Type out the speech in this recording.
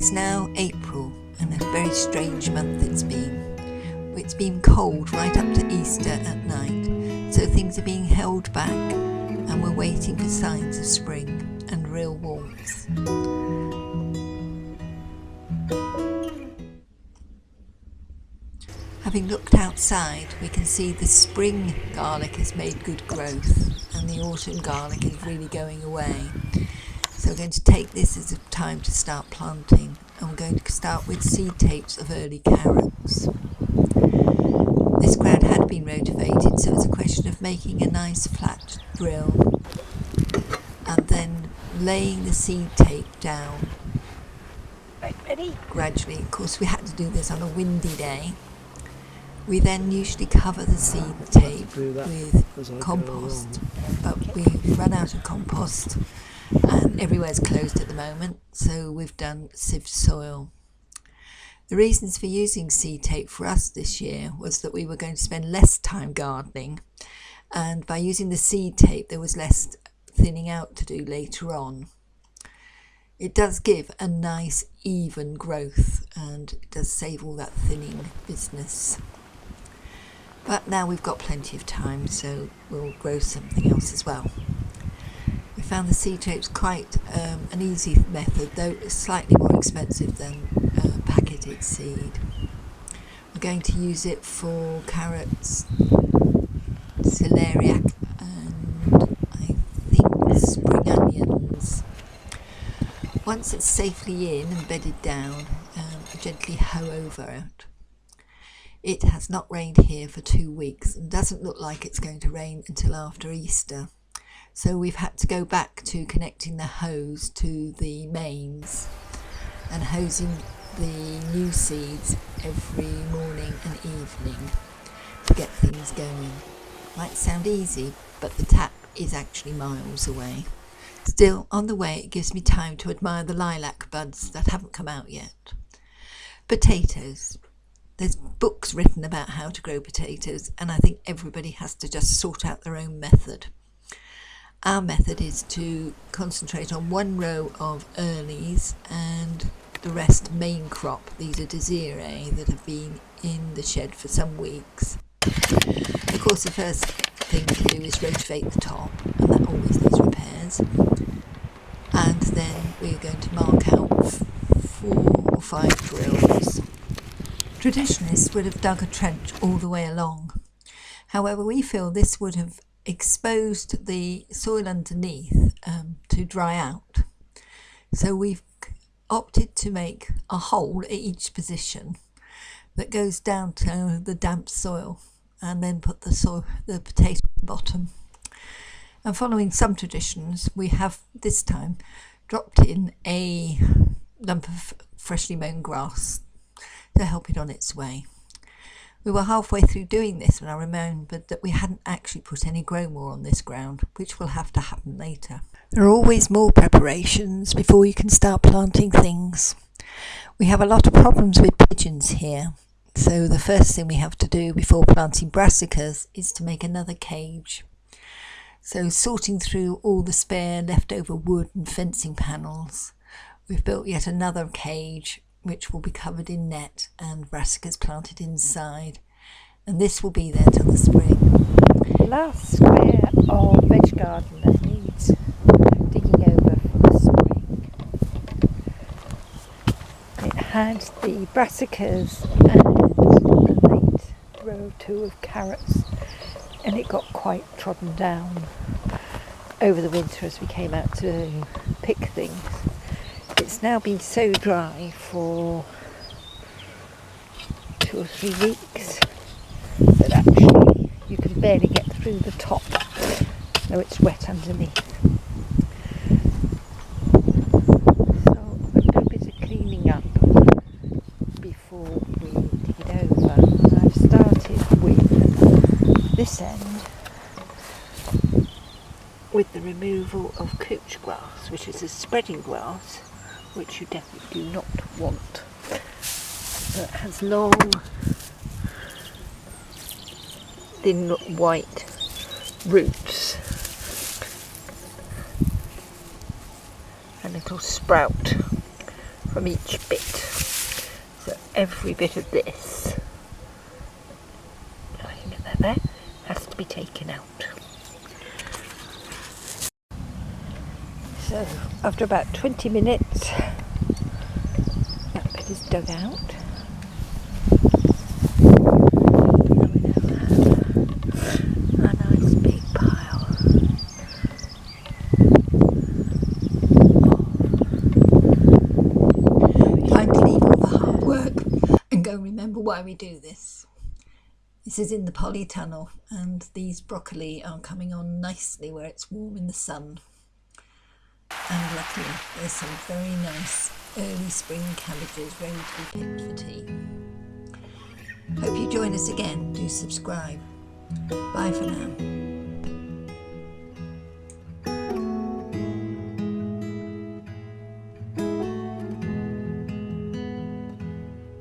It's now April and a very strange month it's been. It's been cold right up to Easter at night, so things are being held back and we're waiting for signs of spring and real warmth. Having looked outside, we can see the spring garlic has made good growth and the autumn garlic is really going away. So we're going to take this as a time to start planting, and we're going to start with seed tapes of early carrots. This ground had been rotavated, so it's a question of making a nice flat drill and then laying the seed tape down gradually. Of course, we had to do this on a windy day. We then usually cover the seed tape with compost, but we've run out of compost and everywhere's closed at the moment, so we've done sieved soil. The reasons for using seed tape for us this year was that we were going to spend less time gardening, and by using the seed tape there was less thinning out to do later on. It does give a nice even growth and it does save all that thinning business. But now we've got plenty of time, so we'll grow something else as well. We found the seed tapes quite an easy method, though it's slightly more expensive than packeted seed. We're going to use it for carrots, celeriac and I think spring onions. Once it's safely in and bedded down, gently hoe over it. It has not rained here for 2 weeks and doesn't look like it's going to rain until after Easter. So we've had to go back to connecting the hose to the mains and hosing the new seeds every morning and evening to get things going. Might sound easy, but the tap is actually miles away. Still, on the way it gives me time to admire the lilac buds that haven't come out yet. Potatoes. There's books written about how to grow potatoes, and I think everybody has to just sort out their own method. Our method is to concentrate on one row of earlies and the rest main crop. These are Desiree that have been in the shed for some weeks. Of course, the first thing to do is rotivate the top, and that always needs repairs. And then we're going to mark out 4 or 5 drills. Traditionalists would have dug a trench all the way along. However, we feel this would have exposed the soil underneath to dry out. So we've opted to make a hole at each position that goes down to the damp soil and then put the potato at the bottom. And following some traditions, we have this time dropped in a lump of freshly mown grass to help it on its way. We were halfway through doing this when I remembered that we hadn't actually put any grow moor on this ground, which will have to happen later. There are always more preparations before you can start planting things. We have a lot of problems with pigeons here, so the first thing we have to do before planting brassicas is to make another cage. So sorting through all the spare leftover wood and fencing panels, we've built yet another cage which will be covered in net and brassicas planted inside, and this will be there till the spring. Last square of veg garden that needs digging over for the spring. It had the brassicas and a late row 2 of carrots, and it got quite trodden down over the winter as we came out to pick things. It's now been so dry for 2 or 3 weeks that actually you can barely get through the top, so it's wet underneath. So I've done a bit of cleaning up before we dig it over. I've started with this end with the removal of couch grass, which is a spreading grass which you definitely do not want. It has long, thin white roots. A little sprout from each bit. So every bit of this, I can get that there, has to be taken out. So after about 20 minutes, that bit is dug out. And we now have a nice big pile Time to leave all the hard work and go remember why we do this. This is in the polytunnel, and these broccoli are coming on nicely where it's warm in the sun. And luckily there's some very nice early spring cabbages ready to be picked for tea. Hope you join us again. Do subscribe. Bye for now.